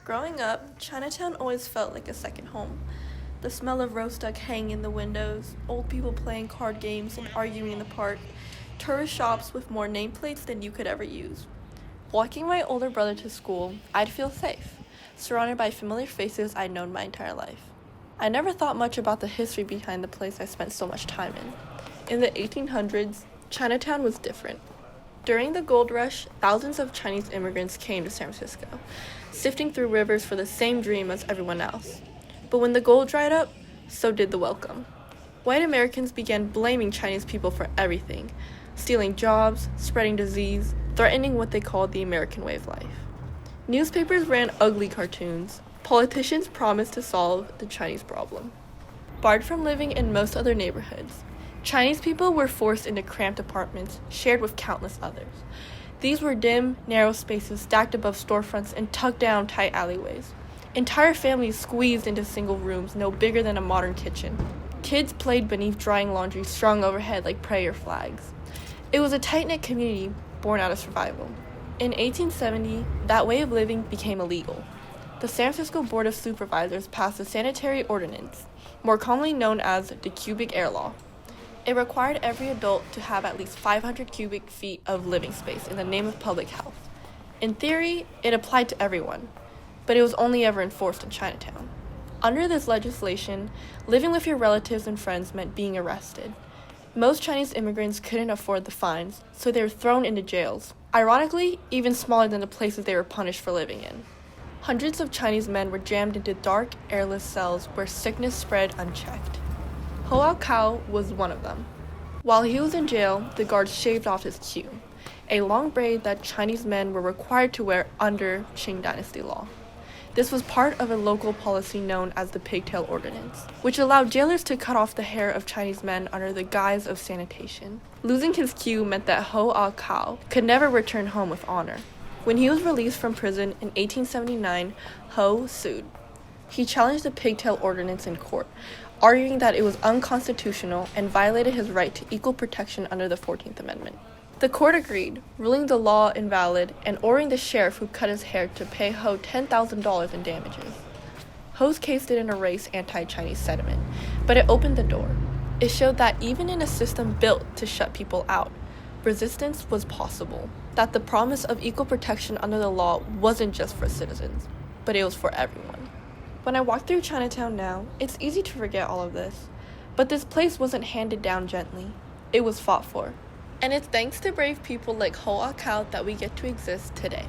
Growing up, Chinatown always felt like a second home. The smell of roast duck hanging in the windows, old people playing card games and arguing in the park, tourist shops with more nameplates than you could ever use. Walking my older brother to school, I'd feel safe, surrounded by familiar faces I'd known my entire life. I never thought much about the history behind the place I spent so much time in. In the 1800s, Chinatown was different. During the gold rush, thousands of Chinese immigrants came to San Francisco, sifting through rivers for the same dream as everyone else. But when the gold dried up, so did the welcome. White Americans began blaming Chinese people for everything, stealing jobs, spreading disease, threatening what they called the American way of life. Newspapers ran ugly cartoons. Politicians promised to solve the Chinese problem. Barred from living in most other neighborhoods, Chinese people were forced into cramped apartments shared with countless others. These were dim, narrow spaces stacked above storefronts and tucked down tight alleyways. Entire families squeezed into single rooms no bigger than a modern kitchen. Kids played beneath drying laundry strung overhead like prayer flags. It was a tight-knit community born out of survival. In 1870, that way of living became illegal. The San Francisco Board of Supervisors passed the Sanitary Ordinance, more commonly known as the Cubic Air Law. It required every adult to have at least 500 cubic feet of living space in the name of public health. In theory, it applied to everyone, but it was only ever enforced in Chinatown. Under this legislation, living with your relatives and friends meant being arrested. Most Chinese immigrants couldn't afford the fines, so they were thrown into jails, ironically, even smaller than the places they were punished for living in. Hundreds of Chinese men were jammed into dark, airless cells where sickness spread unchecked. Ho Kao was one of them. While he was in jail, the guards shaved off his queue, a long braid that Chinese men were required to wear under Qing Dynasty law. This was part of a local policy known as the Pigtail Ordinance, which allowed jailers to cut off the hair of Chinese men under the guise of sanitation. Losing his queue meant that Ho Kao could never return home with honor. When he was released from prison in 1879, Ho sued. He challenged the Pigtail Ordinance in court, arguing that it was unconstitutional and violated his right to equal protection under the 14th Amendment. The court agreed, ruling the law invalid and ordering the sheriff who cut his hair to pay Ho $10,000 in damages. Ho's case didn't erase anti-Chinese sentiment, but it opened the door. It showed that even in a system built to shut people out, resistance was possible, that the promise of equal protection under the law wasn't just for citizens, but it was for everyone. When I walk through Chinatown now, it's easy to forget all of this, but this place wasn't handed down gently. It was fought for. And it's thanks to brave people like Ho Kao that we get to exist today.